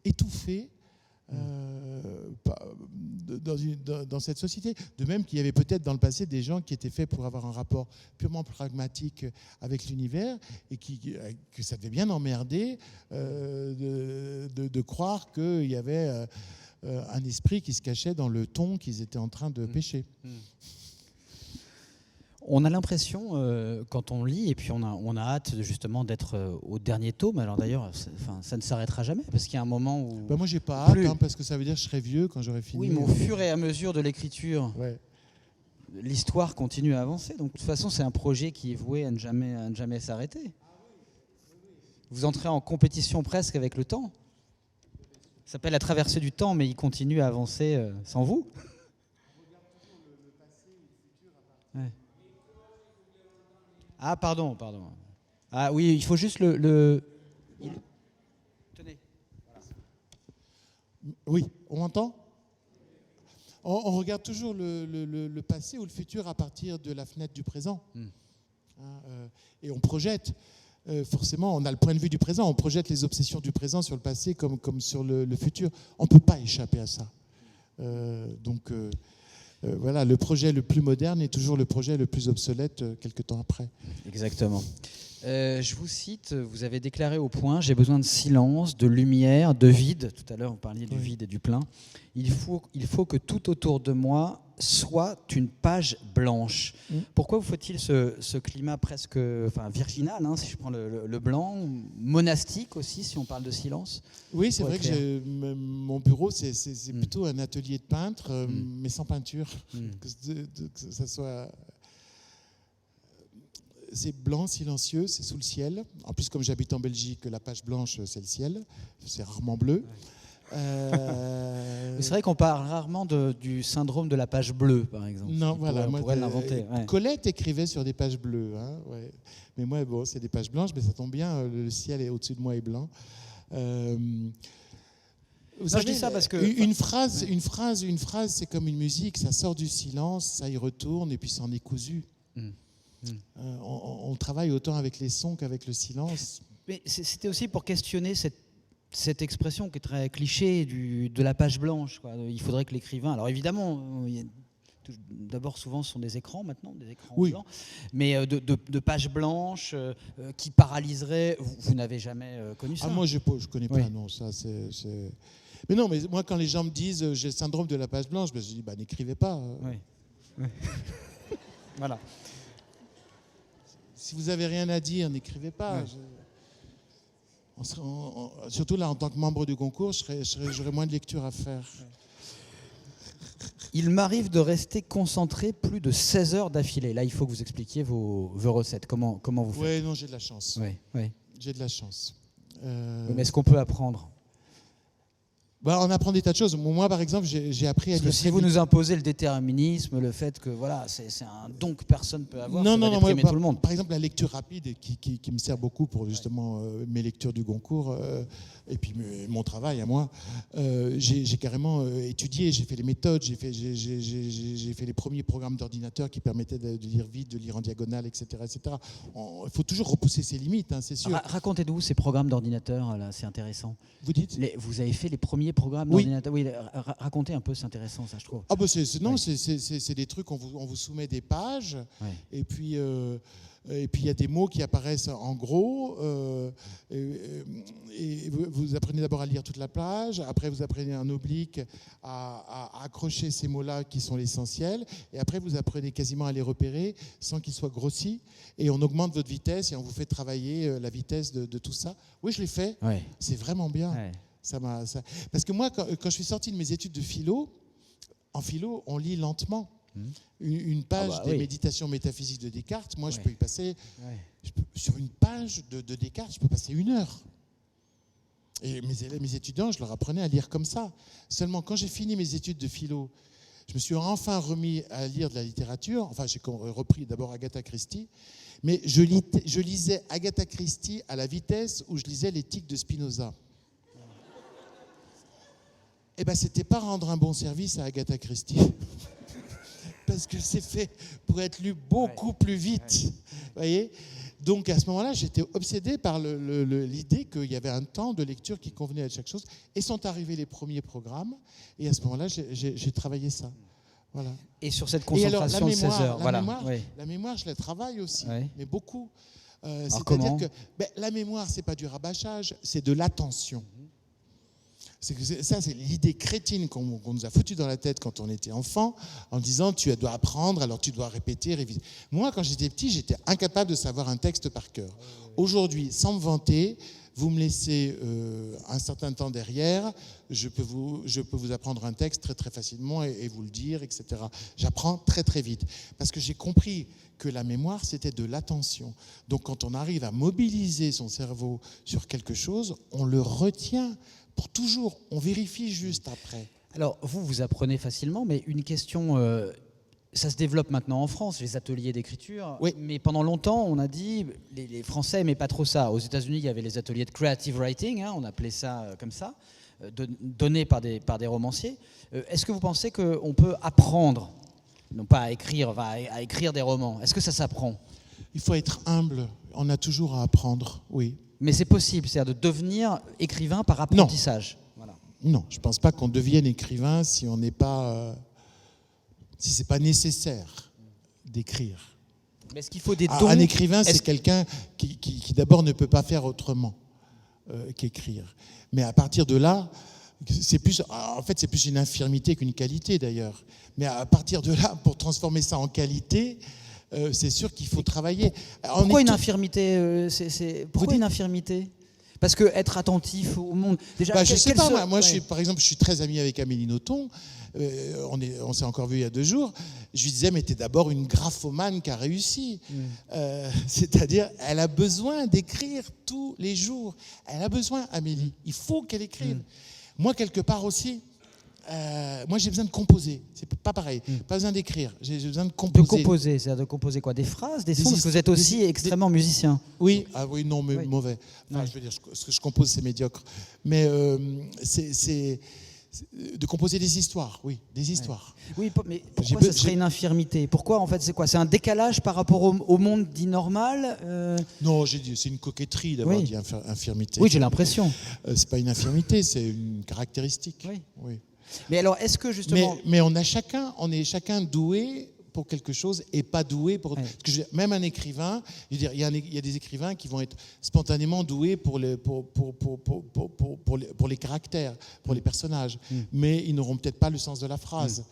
étouffé, dans cette société. De même qu'il y avait peut-être dans le passé des gens qui étaient faits pour avoir un rapport purement pragmatique avec l'univers et que ça devait bien emmerder de croire qu'il y avait un esprit qui se cachait dans le thon qu'ils étaient en train de pêcher. On a l'impression, quand on lit, et puis on a hâte justement d'être au dernier tome, alors d'ailleurs ça ne s'arrêtera jamais, parce qu'il y a un moment où... Moi j'ai pas hâte, parce que ça veut dire que je serai vieux quand j'aurai fini. Oui, mais au fur et à mesure de l'écriture, l'histoire continue à avancer. Donc de toute façon c'est un projet qui est voué à ne jamais s'arrêter. Vous entrez en compétition presque avec le temps. Ça s'appelle la traversée du temps, mais il continue à avancer sans vous. Ouais. Ah, pardon. Ah oui, il faut juste Tenez. Voilà. Oui, on m'entend ? On regarde toujours le passé ou le futur à partir de la fenêtre du présent. Et on projette. Forcément, on a le point de vue du présent. On projette les obsessions du présent sur le passé comme sur le futur. On ne peut pas échapper à ça. Voilà, le projet le plus moderne est toujours le projet le plus obsolète quelques temps après. Exactement. Je vous cite, vous avez déclaré au point: j'ai besoin de silence, de lumière, de vide. Tout à l'heure, vous parliez du vide et du plein. Il faut que tout autour de moi soit une page blanche. Pourquoi vous faut-il ce climat presque virginal, si je prends le blanc, monastique aussi, si on parle de silence? Oui, c'est vrai que mon bureau, c'est plutôt un atelier de peintre, mais sans peinture. Que ça soit... C'est blanc, silencieux, c'est sous le ciel. En plus, comme j'habite en Belgique, la page blanche, c'est le ciel. C'est rarement bleu. C'est vrai qu'on parle rarement du syndrome de la page bleue, par exemple. Non, voilà. On pourrait l'inventer. Colette écrivait sur des pages bleues. Mais moi, c'est des pages blanches, mais ça tombe bien, le ciel est au-dessus de moi est blanc. Vous savez, je dis ça parce que une phrase, c'est comme une musique, ça sort du silence, ça y retourne, et puis ça en est cousu. On travaille autant avec les sons qu'avec le silence. Mais c'était aussi pour questionner cette expression qui est très cliché de la page blanche, quoi. Il faudrait que l'écrivain... Alors évidemment, d'abord souvent ce sont des écrans maintenant, des écrans blancs, mais de pages blanches qui paralyseraient... Vous n'avez jamais connu ça? Moi je connais pas, non. Ça, c'est... Mais non, mais moi quand les gens me disent j'ai le syndrome de la page blanche, je dis n'écrivez pas. Voilà. Si vous n'avez rien à dire, n'écrivez pas. Surtout là, en tant que membre du concours, j'aurais moins de lecture à faire. Il m'arrive de rester concentré plus de 16 heures d'affilée. Là, il faut que vous expliquiez vos recettes. Comment vous faites? Oui, non, j'ai de la chance. J'ai de la chance. Mais est-ce qu'on peut apprendre? On apprend des tas de choses. Moi, par exemple, j'ai appris à lire. Si vous nous imposez le déterminisme, le fait que c'est un don que personne ne peut avoir, ça va déprimer tout le monde. Par exemple, la lecture rapide qui me sert beaucoup pour justement mes lectures du concours et puis mon travail à moi. J'ai carrément étudié, j'ai fait les méthodes, j'ai fait les premiers programmes d'ordinateur qui permettaient de lire vite, de lire en diagonale, etc. Il faut toujours repousser ses limites, c'est sûr. Racontez-nous ces programmes d'ordinateur, là, c'est intéressant. Vous dites vous avez fait les premiers programmes d'ordinateur. Oui, racontez un peu, c'est intéressant ça, je trouve. C'est des trucs, on vous soumet des pages, et puis il y a des mots qui apparaissent en gros, et vous apprenez d'abord à lire toute la page, après vous apprenez en oblique à accrocher ces mots-là qui sont l'essentiel, et après vous apprenez quasiment à les repérer sans qu'ils soient grossis, et on augmente votre vitesse et on vous fait travailler la vitesse de tout ça. Oui, je l'ai fait, c'est vraiment bien. Parce que moi, quand je suis sorti de mes études de philo, en philo, on lit lentement. Une page des méditations métaphysiques de Descartes, moi, je peux y passer... Sur une page de Descartes, je peux passer 1 heure. Et mes étudiants, je leur apprenais à lire comme ça. Seulement, quand j'ai fini mes études de philo, je me suis enfin remis à lire de la littérature. Enfin, j'ai repris d'abord Agatha Christie. Mais je lisais Agatha Christie à la vitesse où je lisais l'Éthique de Spinoza. C'était pas rendre un bon service à Agatha Christie. Parce que c'est fait pour être lu beaucoup plus vite. Voyez ? Donc à ce moment-là, j'étais obsédé par l'idée qu'il y avait un temps de lecture qui convenait à chaque chose. Et sont arrivés les premiers programmes. Et à ce moment-là, j'ai travaillé ça. Voilà. Et sur cette concentration de 16 heures. La mémoire, je la travaille aussi, mais beaucoup. C'est-à-dire que la mémoire, c'est pas du rabâchage, c'est de l'attention. Ça, c'est l'idée crétine qu'on nous a foutue dans la tête quand on était enfant, en disant tu dois apprendre, alors tu dois répéter, réviser. Moi, quand j'étais petit, j'étais incapable de savoir un texte par cœur. Aujourd'hui, sans me vanter, vous me laissez un certain temps derrière, je peux vous apprendre un texte très très facilement et vous le dire, etc. J'apprends très très vite parce que j'ai compris que la mémoire, c'était de l'attention. Donc quand on arrive à mobiliser son cerveau sur quelque chose, on le retient pour toujours, on vérifie juste après. Alors, vous apprenez facilement, mais une question, ça se développe maintenant en France, les ateliers d'écriture, mais pendant longtemps, on a dit, les Français n'aimaient pas trop ça. Aux États-Unis, il y avait les ateliers de creative writing, on appelait ça comme ça, donnés par des romanciers. Est-ce que vous pensez qu'on peut apprendre, non pas à écrire des romans? Est-ce que ça s'apprend? Il faut être humble, on a toujours à apprendre, oui. Mais c'est possible, c'est-à-dire de devenir écrivain par apprentissage. Non, je ne pense pas qu'on devienne écrivain si on n'est pas, si c'est pas nécessaire d'écrire. Mais est-ce qu'il faut des dons? Un écrivain, c'est quelqu'un qui d'abord ne peut pas faire autrement qu'écrire. Mais à partir de là, c'est plus une infirmité qu'une qualité d'ailleurs. Mais à partir de là, pour transformer ça en qualité, c'est sûr qu'il faut travailler. Pourquoi une infirmité Pourquoi une infirmité? Parce que être attentif au monde. Déjà, je sais pas. Moi, par exemple, je suis très ami avec Amélie Nothomb. On s'est encore vu il y a 2 jours. Je lui disais, mais t'es d'abord une graphomane qui a réussi. C'est-à-dire, elle a besoin d'écrire tous les jours. Elle a besoin, Amélie. Il faut qu'elle écrive. Moi, quelque part aussi, moi, j'ai besoin de composer. C'est pas pareil. Pas besoin d'écrire. J'ai besoin de composer. De composer, c'est-à-dire de composer quoi? Des phrases, des sons? Parce que vous êtes aussi extrêmement musicien. Oui, non, mais oui. Mauvais. Enfin, je veux dire, ce que je compose, c'est médiocre. Mais c'est de composer des histoires, oui, des histoires. Oui, mais pourquoi ça serait une infirmité? Pourquoi, en fait, c'est quoi? C'est un décalage par rapport au monde dit normal? Non, j'ai dit, c'est une coquetterie d'avoir dit infirmité. Oui, j'ai l'impression. C'est pas une infirmité, c'est une caractéristique. Oui. Mais alors, est-ce que justement... Mais on est chacun doué pour quelque chose et pas doué pour... Parce que même un écrivain, je veux dire, il y a des écrivains qui vont être spontanément doués pour les caractères, pour les personnages, mais ils n'auront peut-être pas le sens de la phrase.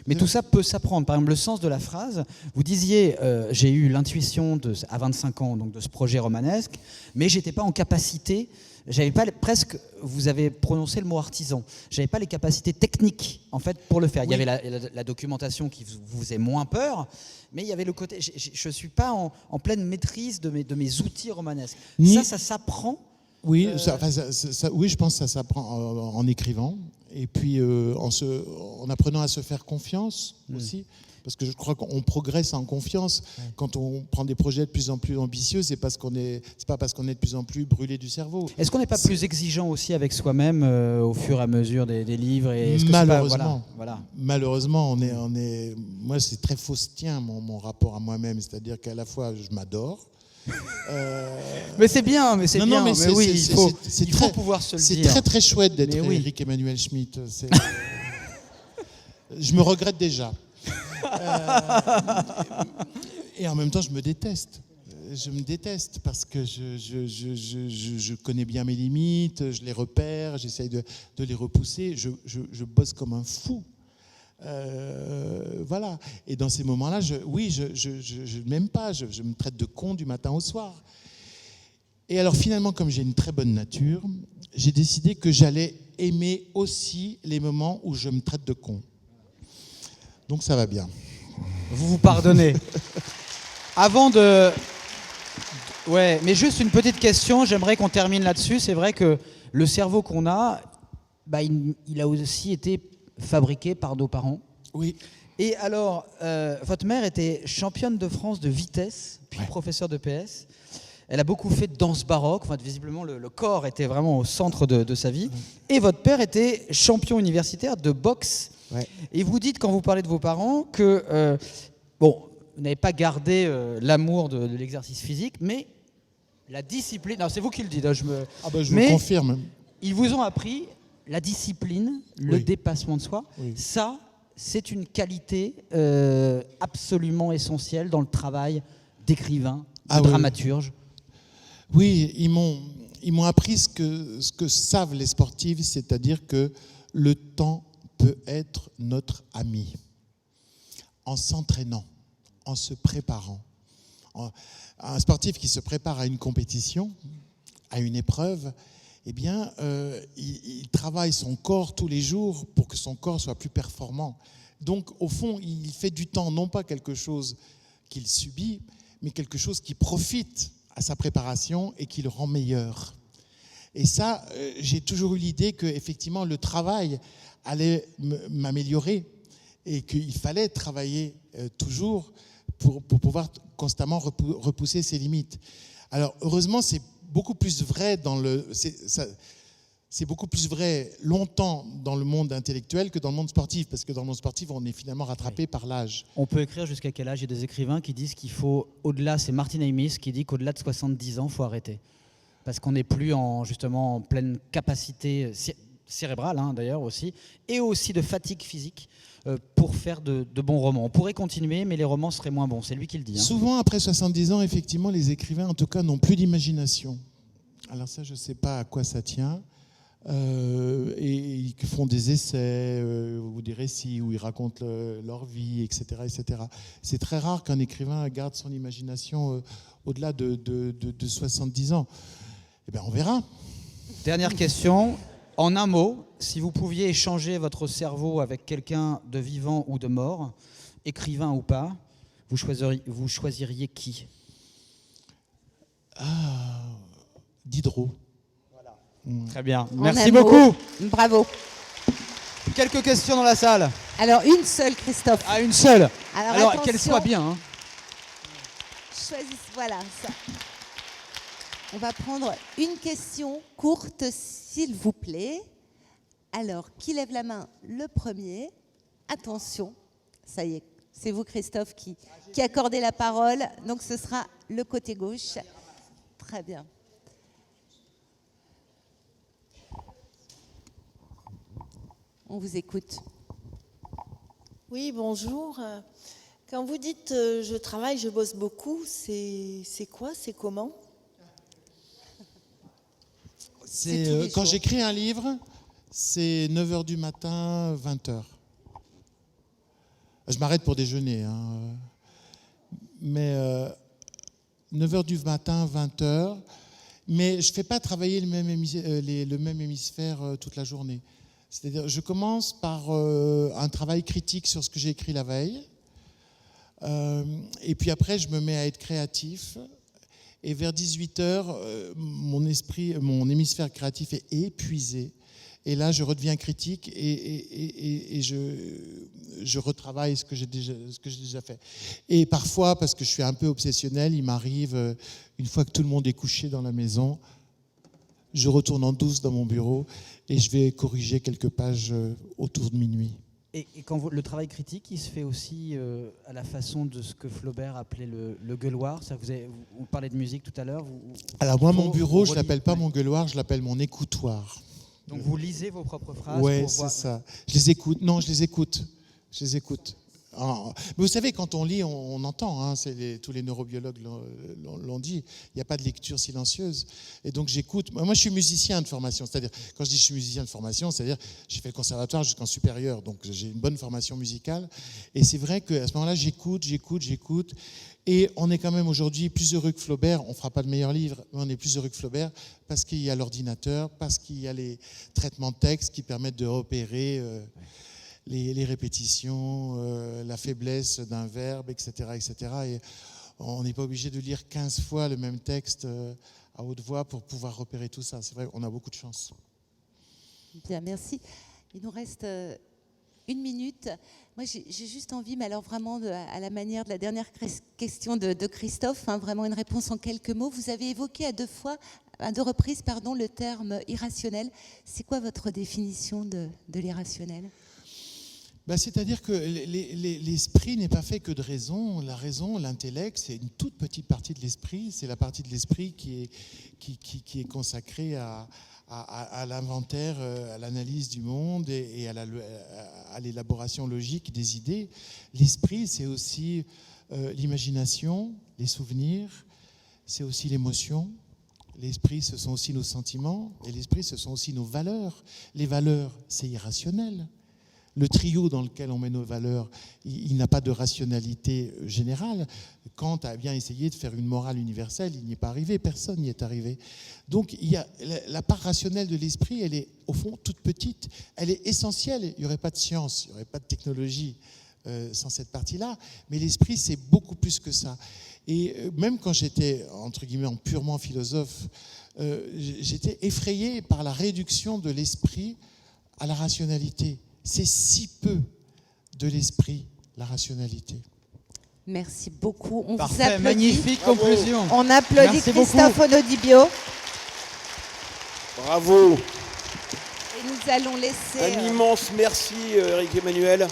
Mais tout ça peut s'apprendre. Par exemple, le sens de la phrase, vous disiez, j'ai eu l'intuition à 25 ans donc de ce projet romanesque, mais j'étais pas en capacité... J'avais pas presque, vous avez prononcé le mot artisan, j'avais pas les capacités techniques en fait pour le faire. Il y avait la documentation qui vous faisait moins peur, mais il y avait le côté, je suis pas en pleine maîtrise de mes outils romanesques. Ça s'apprend. Oui, oui, je pense que ça s'apprend en écrivant et puis en apprenant à se faire confiance aussi. Parce que je crois qu'on progresse en confiance. Quand on prend des projets de plus en plus ambitieux, c'est pas parce qu'on est de plus en plus brûlé du cerveau. Est-ce qu'on n'est pas plus exigeant aussi avec soi-même au fur et à mesure des livres et Malheureusement. Voilà. Malheureusement, moi, c'est très faustien mon rapport à moi-même. C'est-à-dire qu'à la fois, je m'adore. Mais c'est bien, mais oui, il faut pouvoir se le dire. C'est très très chouette d'être Éric Emmanuel Schmitt. Je me regrette déjà. Et en même temps, je me déteste. Je me déteste parce que je connais bien mes limites, je les repère, j'essaye de les repousser. Je bosse comme un fou. Voilà. Et dans ces moments-là, je ne m'aime pas. Je me traite de con du matin au soir. Et alors finalement, comme j'ai une très bonne nature, j'ai décidé que j'allais aimer aussi les moments où je me traite de con. Donc ça va bien. Vous pardonnez. Avant de... Ouais, mais juste une petite question, j'aimerais qu'on termine là-dessus. C'est vrai que le cerveau qu'on a, il a aussi été fabriqué par nos parents. Oui. Et alors, votre mère était championne de France de vitesse, puis professeure de PS. Elle a beaucoup fait de danse baroque. Enfin, visiblement, le corps était vraiment au centre de sa vie. Et votre père était champion universitaire de boxe. Ouais. Et vous dites, quand vous parlez de vos parents, que vous n'avez pas gardé l'amour de l'exercice physique, mais la discipline... Non, c'est vous qui le dites. Hein, je vous le confirme. Ils vous ont appris la discipline, le dépassement de soi. Oui. Ça, c'est une qualité absolument essentielle dans le travail d'écrivain, de dramaturge. Oui, ils m'ont appris ce que savent les sportifs, c'est-à-dire que le temps peut être notre ami. En s'entraînant, en se préparant. Un sportif qui se prépare à une compétition, à une épreuve, eh bien, il travaille son corps tous les jours pour que son corps soit plus performant. Donc, au fond, il fait du temps, non pas quelque chose qu'il subit, mais quelque chose qui profite à sa préparation et qui le rend meilleur. Et ça, j'ai toujours eu l'idée qu'effectivement, le travail allait m'améliorer et qu'il fallait travailler toujours pour pouvoir constamment repousser ses limites. Alors, heureusement, c'est beaucoup plus vrai c'est beaucoup plus vrai longtemps dans le monde intellectuel que dans le monde sportif, parce que dans le monde sportif, on est finalement rattrapé par l'âge. On peut écrire jusqu'à quel âge? Il y a des écrivains qui disent qu'il faut, au-delà, c'est Martin Amis qui dit qu'au-delà de 70 ans, il faut arrêter. Parce qu'on n'est plus justement en pleine capacité, cérébrale d'ailleurs aussi, et aussi de fatigue physique pour faire de bons romans. On pourrait continuer, mais les romans seraient moins bons. C'est lui qui le dit. Souvent, après 70 ans, effectivement, les écrivains, en tout cas, n'ont plus d'imagination. Alors ça, je ne sais pas à quoi ça tient. Et ils font des essais ou des récits où ils racontent leur vie, etc., etc. C'est très rare qu'un écrivain garde son imagination au-delà de 70 ans. Eh bien, on verra. Dernière question. En un mot, si vous pouviez échanger votre cerveau avec quelqu'un de vivant ou de mort, écrivain ou pas, vous choisiriez qui ? Diderot. Voilà. Très bien. En Merci un mot. beaucoup. Bravo. Quelques questions dans la salle. Alors, une seule, Christophe. Ah, une seule. Alors attention, qu'elle soit bien. Hein. Voilà, ça. On va prendre une question courte, s'il vous plaît. Alors, qui lève la main le premier ? Attention, ça y est, c'est vous, Christophe, qui accordez la parole. Donc, ce sera le côté gauche. Très bien. On vous écoute. Oui, bonjour. Quand vous dites je travaille, je bosse beaucoup, c'est quoi ? C'est comment ? Quand j'écris un livre, c'est 9h du matin, 20h. Je m'arrête pour déjeuner. Mais 9h du matin, 20h. Mais je ne fais pas travailler le même hémisphère toute la journée. C'est-à-dire, je commence par un travail critique sur ce que j'ai écrit la veille. Et puis après, je me mets à être créatif. Et vers 18h, mon hémisphère créatif est épuisé. Et là, je redeviens critique et je retravaille ce que j'ai déjà fait. Et parfois, parce que je suis un peu obsessionnel, il m'arrive, une fois que tout le monde est couché dans la maison, je retourne en douce dans mon bureau et je vais corriger quelques pages autour de minuit. Et quand le travail critique, il se fait aussi à la façon de ce que Flaubert appelait le gueuloir. Ça, vous parlez de musique tout à l'heure. Alors moi, mon bureau, je ne l'appelle pas mon gueuloir, je l'appelle mon écoutoir. Donc vous lisez vos propres phrases. Oui, c'est ça. Je les écoute. Non, je les écoute. Mais vous savez, quand on lit, on entend. Tous les neurobiologues l'ont dit. Il n'y a pas de lecture silencieuse. Et donc j'écoute. Moi, je suis musicien de formation. C'est-à-dire, quand je dis je suis musicien de formation, c'est-à-dire j'ai fait le conservatoire jusqu'en supérieur. Donc j'ai une bonne formation musicale. Et c'est vrai qu'à ce moment-là, j'écoute. Et on est quand même aujourd'hui plus heureux que Flaubert. On ne fera pas le meilleur livre, mais on est plus heureux que Flaubert parce qu'il y a l'ordinateur, parce qu'il y a les traitements de texte qui permettent de repérer les répétitions, la faiblesse d'un verbe, etc., etc. Et on n'est pas obligé de lire 15 fois le même texte à haute voix pour pouvoir repérer tout ça. C'est vrai, on a beaucoup de chance. Bien, merci. Il nous reste 1 minute. Moi, j'ai juste envie, mais alors vraiment à la manière de la dernière question de Christophe, vraiment une réponse en quelques mots. Vous avez évoqué à deux reprises, le terme irrationnel. C'est quoi votre définition de l'irrationnel ? C'est-à-dire que l'esprit n'est pas fait que de raison. La raison, l'intellect, c'est une toute petite partie de l'esprit. C'est la partie de l'esprit qui est consacrée à l'inventaire, à l'analyse du monde et à l'élaboration logique des idées. L'esprit, c'est aussi l'imagination, les souvenirs, c'est aussi l'émotion. L'esprit, ce sont aussi nos sentiments. Et l'esprit, ce sont aussi nos valeurs. Les valeurs, c'est irrationnel. Le trio dans lequel on met nos valeurs, il n'a pas de rationalité générale. Kant a bien essayé de faire une morale universelle, il n'y est pas arrivé, personne n'y est arrivé. Donc il y a la part rationnelle de l'esprit, elle est au fond toute petite, elle est essentielle. Il n'y aurait pas de science, il n'y aurait pas de technologie sans cette partie-là, mais l'esprit, c'est beaucoup plus que ça. Et même quand j'étais, entre guillemets, purement philosophe, j'étais effrayé par la réduction de l'esprit à la rationalité. C'est si peu de l'esprit, la rationalité. Merci beaucoup. On Parfait, vous applaudit. magnifique conclusion. On applaudit Merci Christophe Onodibio. Bravo. Et nous allons laisser... Un immense merci, Eric Emmanuel.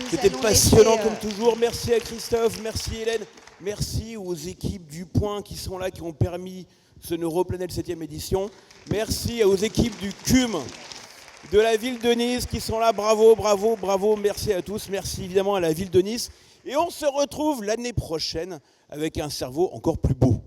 C'était passionnant comme toujours. Merci à Christophe, merci Hélène. Merci aux équipes du Point qui sont là, qui ont permis ce Neuroplanel 7e édition. Merci aux équipes du CUM de la ville de Nice qui sont là. Bravo, bravo, bravo. Merci à tous. Merci évidemment à la ville de Nice. Et on se retrouve l'année prochaine avec un cerveau encore plus beau.